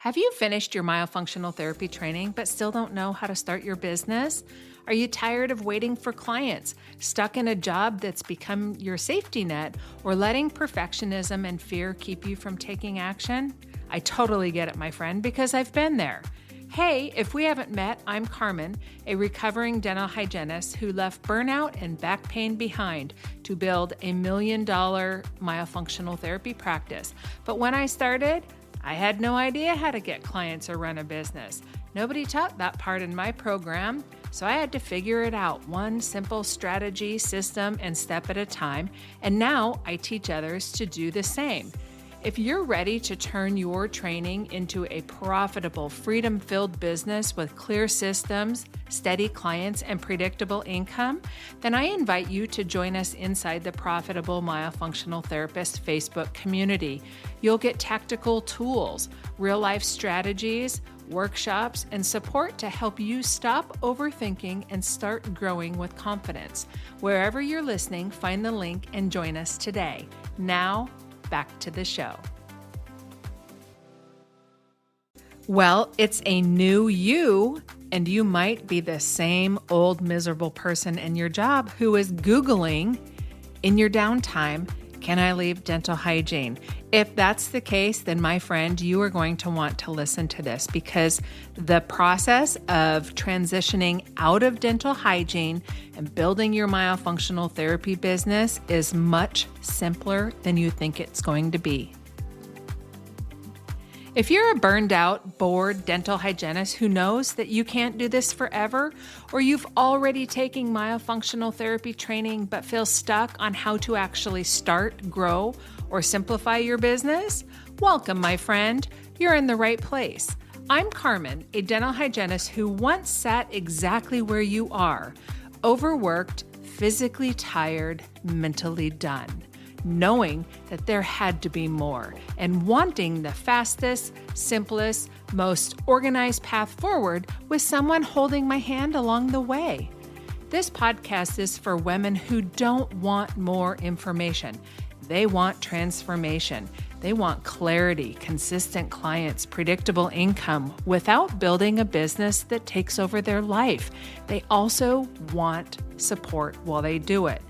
Have you finished your myofunctional therapy training but still don't know how to start your business? Are you tired of waiting for clients, stuck in a job that's become your safety net, or letting perfectionism and fear keep you from taking action? I totally get it, my friend, because I've been there. Hey, if we haven't met, I'm Carmen, a recovering dental hygienist who left burnout and back pain behind to build a $1 million myofunctional therapy practice. But when I started, I had no idea how to get clients or run a business. Nobody taught that part in my program, so I had to figure it out one simple strategy, system, and step at a time, and now I teach others to do the same. If you're ready to turn your training into a profitable, freedom-filled business with clear systems, steady clients, and predictable income, then I invite you to join us inside the Profitable Myofunctional Therapist Facebook community. You'll get tactical tools, real-life strategies, workshops, and support to help you stop overthinking and start growing with confidence. Wherever you're listening, find the link and join us today. Now, back to the show. Well, it's a new you, and you might be the same old miserable person in your job who is Googling in your downtime, can I leave dental hygiene? If that's the case, then my friend, you are going to want to listen to this because the process of transitioning out of dental hygiene and building your myofunctional therapy business is much simpler than you think it's going to be. If you're a burned out, bored dental hygienist who knows that you can't do this forever, or you've already taken myofunctional therapy training but feel stuck on how to actually start, grow, or simplify your business, welcome, my friend. You're in the right place. I'm Carmen, a dental hygienist who once sat exactly where you are, overworked, physically tired, mentally done, knowing that there had to be more, and wanting the fastest, simplest, most organized path forward with someone holding my hand along the way. This podcast is for women who don't want more information. They want transformation. They want clarity, consistent clients, predictable income without building a business that takes over their life. They also want support while they do it.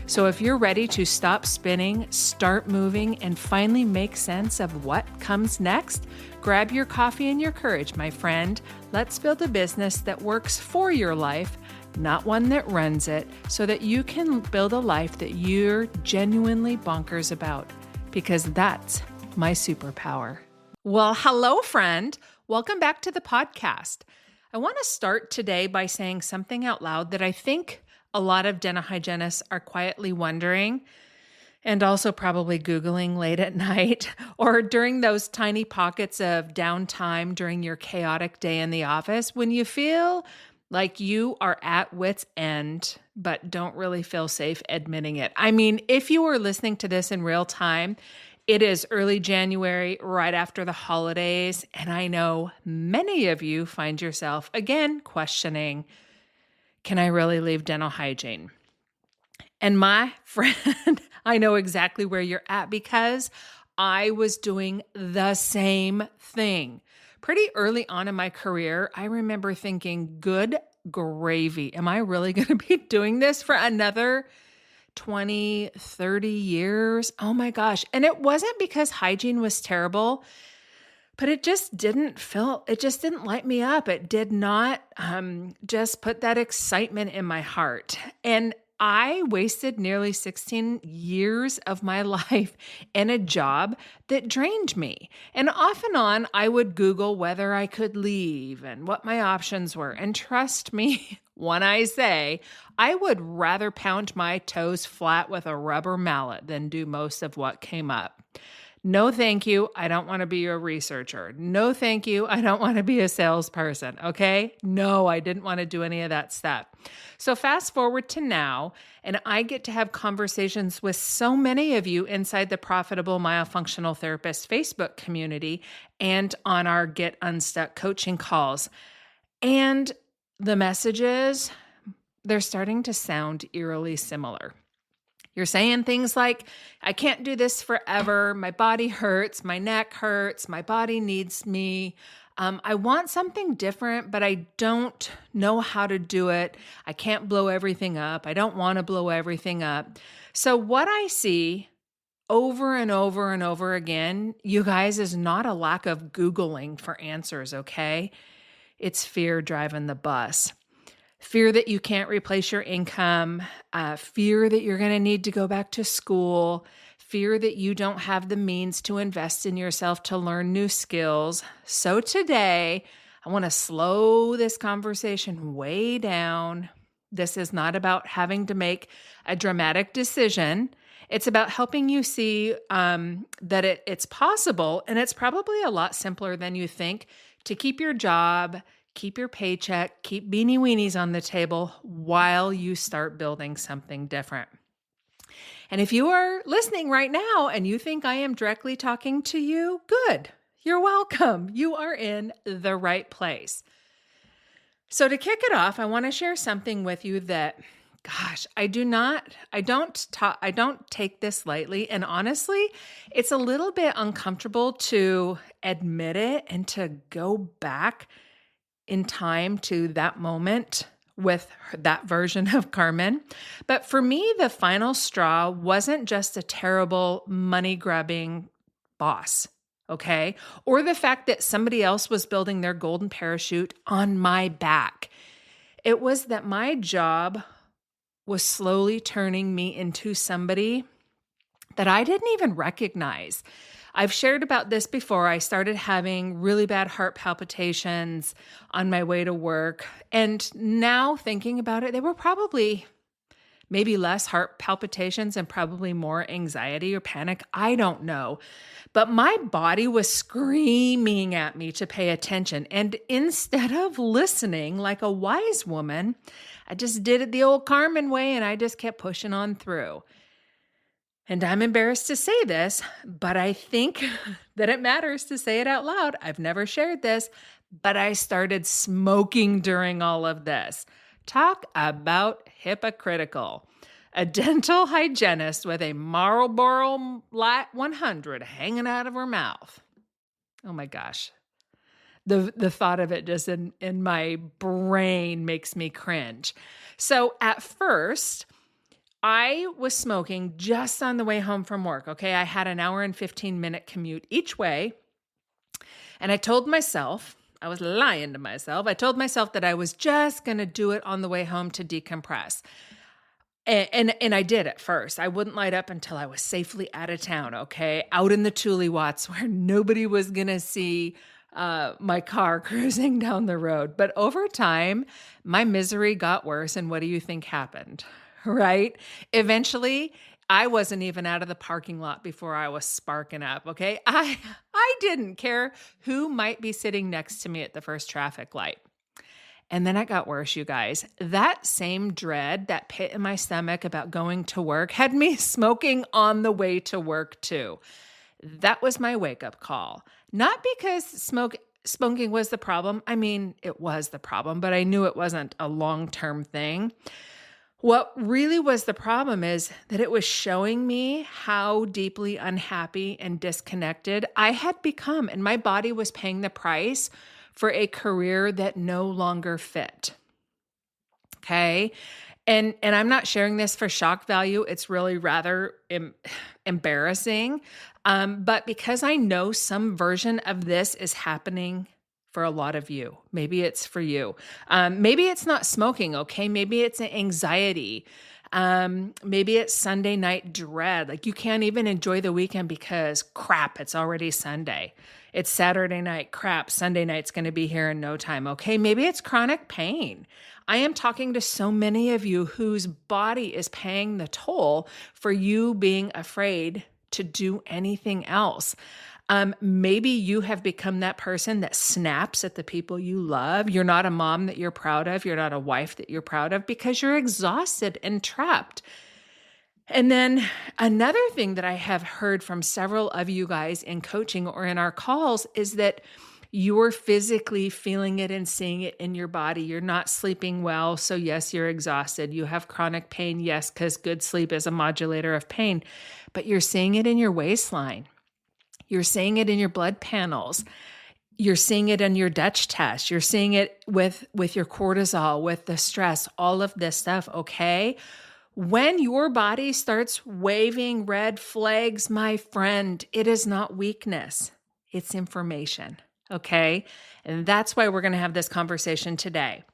So if you're ready to stop spinning, start moving, and finally make sense of what comes next, grab your coffee and your courage, my friend. Let's build a business that works for your life, not one that runs it, so that you can build a life that you're genuinely bonkers about, because that's my superpower. Well, hello, friend. Welcome back to the podcast. I want to start today by saying something out loud that I think a lot of dental hygienists are quietly wondering, and also probably Googling late at night or during those tiny pockets of downtime during your chaotic day in the office when you feel like you are at wit's end, but don't really feel safe admitting it. I mean, if you were listening to this in real time, it is early January, right after the holidays, and I know many of you find yourself, again, questioning, can I really leave dental hygiene? And my friend, I know exactly where you're at because I was doing the same thing. Pretty early on in my career, I remember thinking, good gravy. Am I really going to be doing this for another 20, 30 years? Oh my gosh. And it wasn't because hygiene was terrible, but it just didn't light me up. It did not just put that excitement in my heart. And I wasted nearly 16 years of my life in a job that drained me. And off and on, I would Google whether I could leave and what my options were. And trust me, when I say, I would rather pound my toes flat with a rubber mallet than do most of what came up. No, thank you. I don't want to be a researcher. No, thank you. I don't want to be a salesperson. Okay? No, I didn't want to do any of that stuff. So fast forward to now, and I get to have conversations with so many of you inside the Profitable Myofunctional Therapist Facebook community and on our Get Unstuck coaching calls. And the messages, they're starting to sound eerily similar. You're saying things like, I can't do this forever. My body hurts. My neck hurts. My body needs me. I want something different, but I don't know how to do it. I can't blow everything up. I don't want to blow everything up. So what I see over and over and over again, you guys, is not a lack of Googling for answers, okay? It's fear driving the bus. Fear that you can't replace your income, fear that you're going to need to go back to school, fear that you don't have the means to invest in yourself to learn new skills. So today, I want to slow this conversation way down. This is not about having to make a dramatic decision. It's about helping you see that it's possible, and it's probably a lot simpler than you think, to keep your job, keep your paycheck, keep beanie weenies on the table while you start building something different. And if you are listening right now and you think I am directly talking to you, good. You're welcome. You are in the right place. So to kick it off, I want to share something with you that, gosh, I don't take this lightly. And honestly, it's a little bit uncomfortable to admit it and to go back in time to that moment with that version of Carmen. But for me, the final straw wasn't just a terrible money-grabbing boss, okay? Or the fact that somebody else was building their golden parachute on my back. It was that my job was slowly turning me into somebody that I didn't even recognize. I've shared about this before. I started having really bad heart palpitations on my way to work. And now thinking about it, they were probably maybe less heart palpitations and probably more anxiety or panic. I don't know. But my body was screaming at me to pay attention. And instead of listening like a wise woman, I just did it the old Carmen way, and I just kept pushing on through. And I'm embarrassed to say this, but I think that it matters to say it out loud. I've never shared this, but I started smoking during all of this. Talk about hypocritical. A dental hygienist with a Marlboro Light 100 hanging out of her mouth. Oh my gosh. The thought of it just in my brain makes me cringe. So at first, I was smoking just on the way home from work, okay? I had an hour and 15-minute commute each way. And I told myself, I was lying to myself. I told myself that I was just going to do it on the way home to decompress. And I did at first. I wouldn't light up until I was safely out of town, okay? Out in the Tule Watts where nobody was going to see my car cruising down the road. But over time, my misery got worse. And what do you think happened? Right? Eventually, I wasn't even out of the parking lot before I was sparking up, okay? I didn't care who might be sitting next to me at the first traffic light. And then it got worse, you guys. That same dread, that pit in my stomach about going to work, had me smoking on the way to work too. That was my wake-up call. Not because smoking was the problem. I mean, it was the problem, but I knew it wasn't a long-term thing. What really was the problem is that it was showing me how deeply unhappy and disconnected I had become, and my body was paying the price for a career that no longer fit. Okay? And I'm not sharing this for shock value. It's really rather embarrassing. But because I know some version of this is happening for a lot of you. Maybe it's for you. Maybe it's not smoking, okay? Maybe it's anxiety. Maybe it's Sunday night dread. Like you can't even enjoy the weekend because crap, it's already Sunday. It's Saturday night, crap, Sunday night's going to be here in no time, okay? Maybe it's chronic pain. I am talking to so many of you whose body is paying the toll for you being afraid to do anything else. Maybe you have become that person that snaps at the people you love. You're not a mom that you're proud of. You're not a wife that you're proud of because you're exhausted and trapped. And then another thing that I have heard from several of you guys in coaching or in our calls is that You're physically feeling it and seeing it in your body. You're not sleeping well. So yes, you're exhausted. You have chronic pain. Yes, because good sleep is a modulator of pain, but you're seeing it in your waistline. You're seeing it in your blood panels. You're seeing it in your Dutch test. You're seeing it with your cortisol, with the stress, all of this stuff. Okay. When your body starts waving red flags, my friend, it is not weakness. It's information. Okay. And that's why we're going to have this conversation today.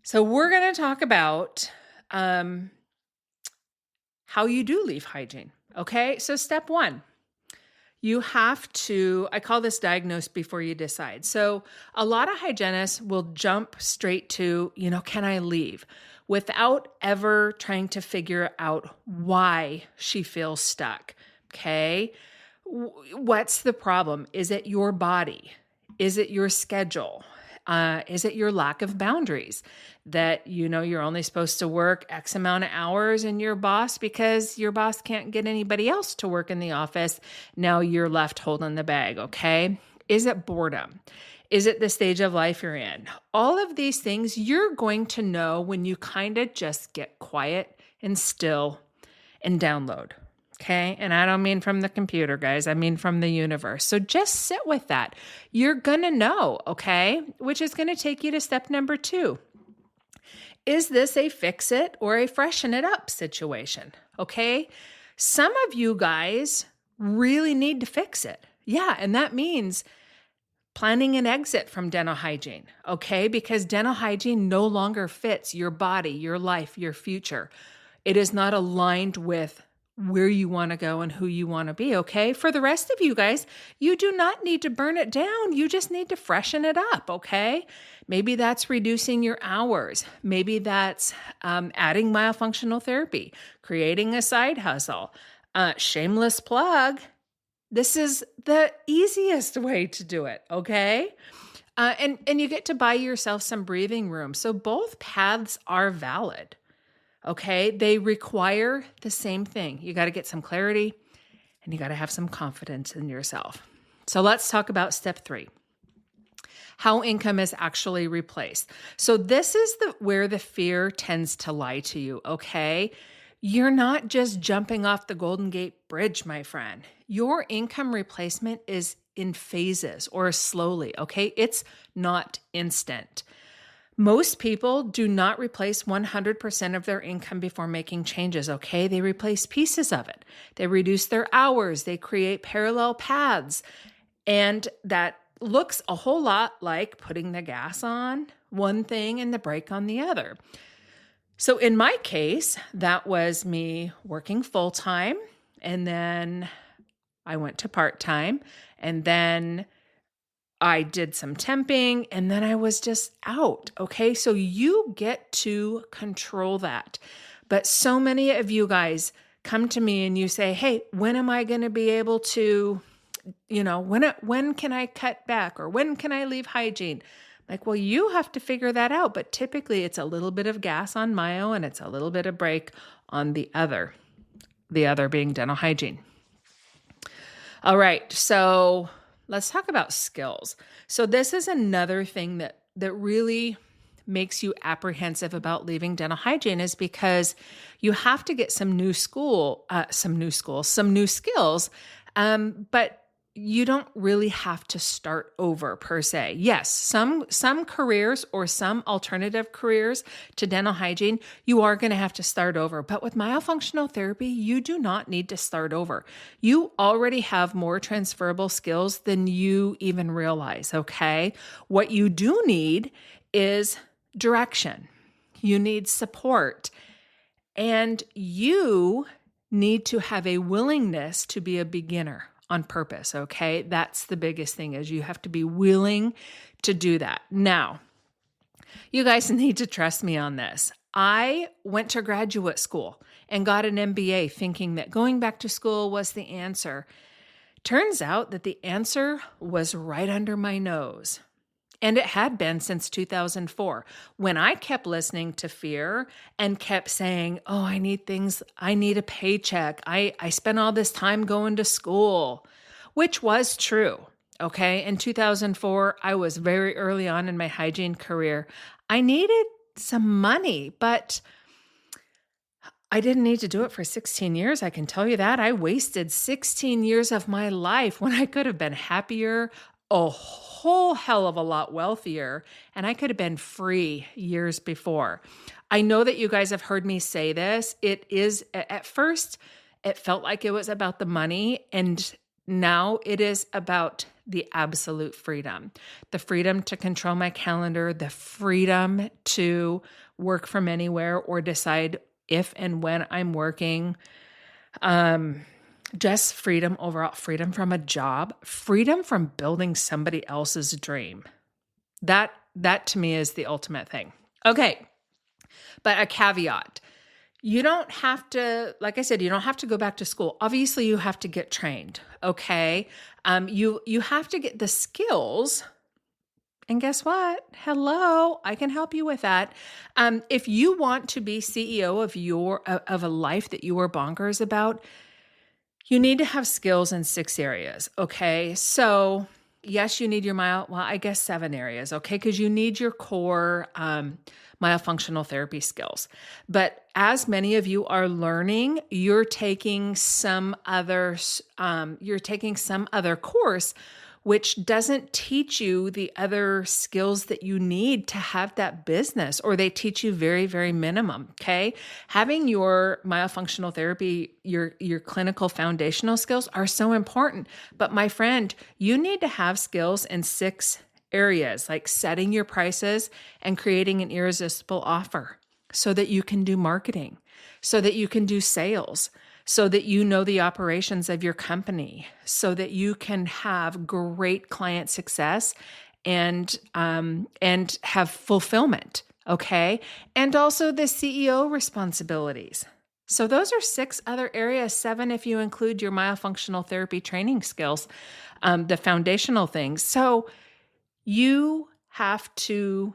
So we're going to talk about how you do leave hygiene. Okay. So step one, you have to, I call this diagnose before you decide. So a lot of hygienists will jump straight to, can I leave? Without ever trying to figure out why she feels stuck. Okay. What's the problem? Is it your body? Is it your schedule? Is it your lack of boundaries that, you're only supposed to work X amount of hours and your boss, because your boss can't get anybody else to work in the office, now you're left holding the bag, okay? Is it boredom? Is it the stage of life you're in? All of these things you're going to know when you kind of just get quiet and still and download. Okay. And I don't mean from the computer, guys. I mean from the universe. So just sit with that. You're going to know. Okay. Which is going to take you to step number 2. Is this a fix it or a freshen it up situation? Okay. Some of you guys really need to fix it. Yeah. And that means planning an exit from dental hygiene. Okay. Because dental hygiene no longer fits your body, your life, your future. It is not aligned with where you want to go and who you want to be, okay? For the rest of you guys, you do not need to burn it down. You just need to freshen it up, okay? Maybe that's reducing your hours. Maybe that's adding myofunctional therapy, creating a side hustle. Shameless plug. This is the easiest way to do it, okay? And you get to buy yourself some breathing room. So both paths are valid. Okay, they require the same thing. You got to get some clarity and you got to have some confidence in yourself. So let's talk about step 3. How income is actually replaced. So this is where the fear tends to lie to you, okay? You're not just jumping off the Golden Gate Bridge, my friend. Your income replacement is in phases or slowly, okay? It's not instant. Most people do not replace 100% of their income before making changes, okay? They replace pieces of it. They reduce their hours. They create parallel paths. And that looks a whole lot like putting the gas on one thing and the brake on the other. So in my case, that was me working full-time, and then I went to part-time, and then I did some temping, and then I was just out. Okay. So you get to control that. But so many of you guys come to me and you say, hey, when am I going to be able to, when can I cut back, or when can I leave hygiene? Like, well, you have to figure that out. But typically it's a little bit of gas on myo and it's a little bit of brake on the other being dental hygiene. All right. So let's talk about skills. So this is another thing that really makes you apprehensive about leaving dental hygiene, is because you have to get some new skills, but you don't really have to start over per se. Yes, some careers or some alternative careers to dental hygiene, you are going to have to start over. But with myofunctional therapy, you do not need to start over. You already have more transferable skills than you even realize, okay? What you do need is direction. You need support. And you need to have a willingness to be a beginner on purpose, okay? That's the biggest thing, is you have to be willing to do that. Now, you guys need to trust me on this. I went to graduate school and got an MBA thinking that going back to school was the answer. Turns out that the answer was right under my nose. And it had been since 2004, when I kept listening to fear and kept saying, oh, I need a paycheck. I spent all this time going to school, which was true. Okay. In 2004, I was very early on in my hygiene career. I needed some money, but I didn't need to do it for 16 years. I can tell you that. I wasted 16 years of my life when I could have been happier, a whole hell of a lot wealthier, and I could have been free years before. I know that you guys have heard me say this. It is, at first, it felt like it was about the money, and now it is about the absolute freedom. The freedom to control my calendar, the freedom to work from anywhere or decide if and when I'm working, just freedom overall, freedom from a job, freedom from building somebody else's dream. That to me is the ultimate thing. Okay, but a caveat. You don't have to, like I said, you don't have to go back to school. Obviously, you have to get trained, okay? You have to get the skills. And guess what? Hello, I can help you with that. If you want to be CEO of a life that you are bonkers about, you need to have skills in 6 areas. Okay, so yes, you need your I guess 7 areas. Okay, because you need your core myofunctional therapy skills. But as many of you are learning, you're taking some other course which doesn't teach you the other skills that you need to have that business, or they teach you very, very minimum, okay? Having your myofunctional therapy, your clinical foundational skills are so important. But my friend, you need to have skills in 6 areas, like setting your prices and creating an irresistible offer so that you can do marketing, so that you can do sales, so that you know the operations of your company, so that you can have great client success and have fulfillment, okay? And also the CEO responsibilities. So those are 6 other areas, 7 if you include your myofunctional therapy training skills, the foundational things. So you have to,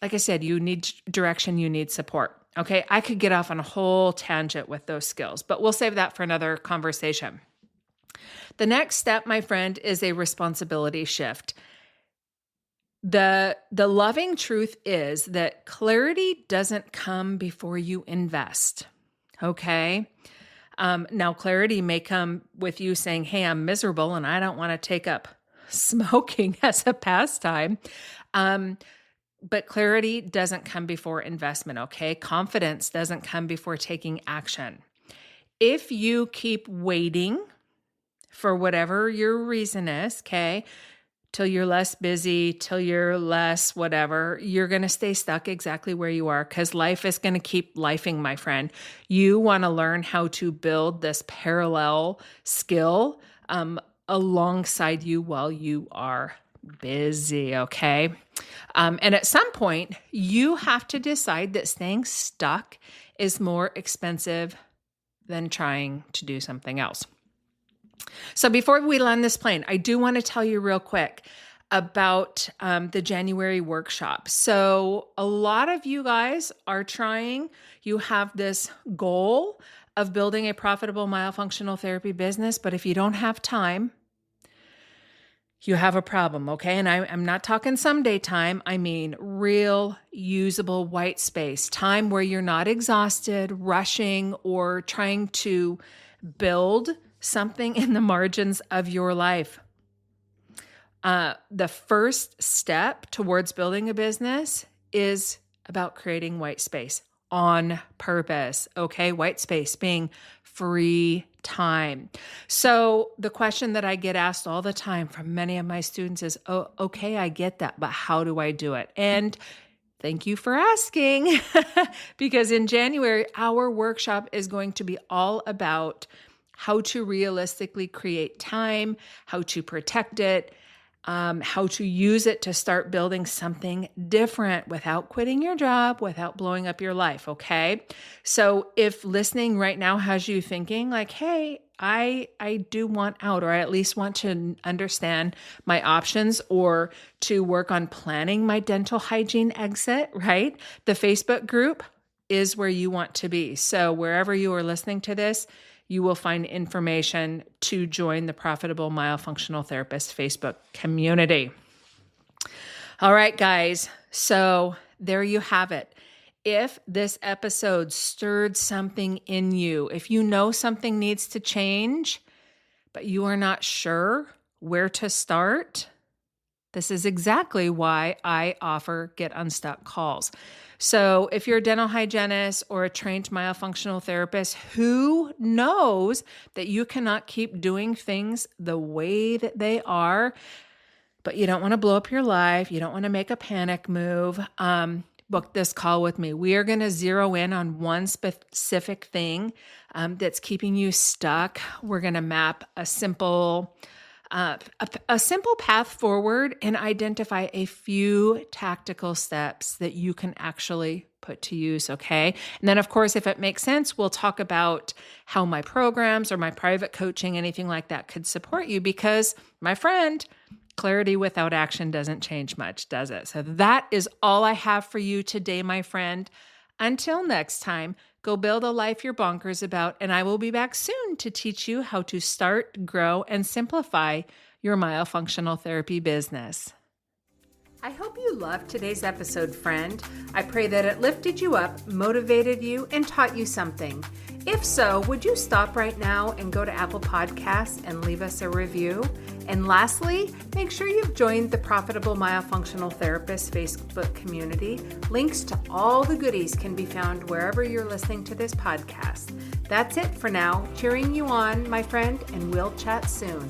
like I said, you need direction, you need support. Okay, I could get off on a whole tangent with those skills, but we'll save that for another conversation. The next step, my friend, is a responsibility shift. The loving truth is that clarity doesn't come before you invest. Okay? Now, clarity may come with you saying, hey, I'm miserable and I don't want to take up smoking as a pastime. But clarity doesn't come before investment, okay? Confidence doesn't come before taking action. If you keep waiting for whatever your reason is, okay, till you're less busy, till you're less whatever, you're going to stay stuck exactly where you are because life is going to keep lifing, my friend. You want to learn how to build this parallel skill alongside you while you are busy, okay? And at some point, you have to decide that staying stuck is more expensive than trying to do something else. So before we land this plane, I do want to tell you real quick about the January workshop. So a lot of you guys are trying, you have this goal of building a profitable myofunctional therapy business, but if you don't have time, you have a problem, okay? And I'm not talking someday time. I mean real usable white space, time where you're not exhausted, rushing, or trying to build something in the margins of your life. The first step towards building a business is about creating white space on purpose, okay? White space being free time. So the question that I get asked all the time from many of my students is, oh, okay, I get that, but how do I do it? And thank you for asking, because in January, our workshop is going to be all about how to realistically create time, how to protect it, how to use it to start building something different without quitting your job, without blowing up your life, okay? So if listening right now has you thinking like, hey, I do want out, or I at least want to understand my options or to work on planning my dental hygiene exit, right? The Facebook group is where you want to be. So wherever you are listening to this, you will find information to join the Profitable Myofunctional Therapist Facebook community. All right, guys. So there you have it. If this episode stirred something in you, if you know something needs to change, but you are not sure where to start, this is exactly why I offer Get Unstuck calls. So if you're a dental hygienist or a trained myofunctional therapist who knows that you cannot keep doing things the way that they are, but you don't want to blow up your life, you don't want to make a panic move, book this call with me. We are going to zero in on one specific thing that's keeping you stuck. We're going to map a simple path forward and identify a few tactical steps that you can actually put to use, okay? And then, of course, if it makes sense, we'll talk about how my programs or my private coaching, anything like that, could support you because, my friend, clarity without action doesn't change much, does it? So that is all I have for you today, my friend. Until next time, go build a life you're bonkers about, and I will be back soon to teach you how to start, grow, and simplify your myofunctional therapy business. I hope you loved today's episode, friend. I pray that it lifted you up, motivated you, and taught you something. If so, would you stop right now and go to Apple Podcasts and leave us a review? And lastly, make sure you've joined the Profitable Myofunctional Therapist Facebook community. Links to all the goodies can be found wherever you're listening to this podcast. That's it for now. Cheering you on, my friend, and we'll chat soon.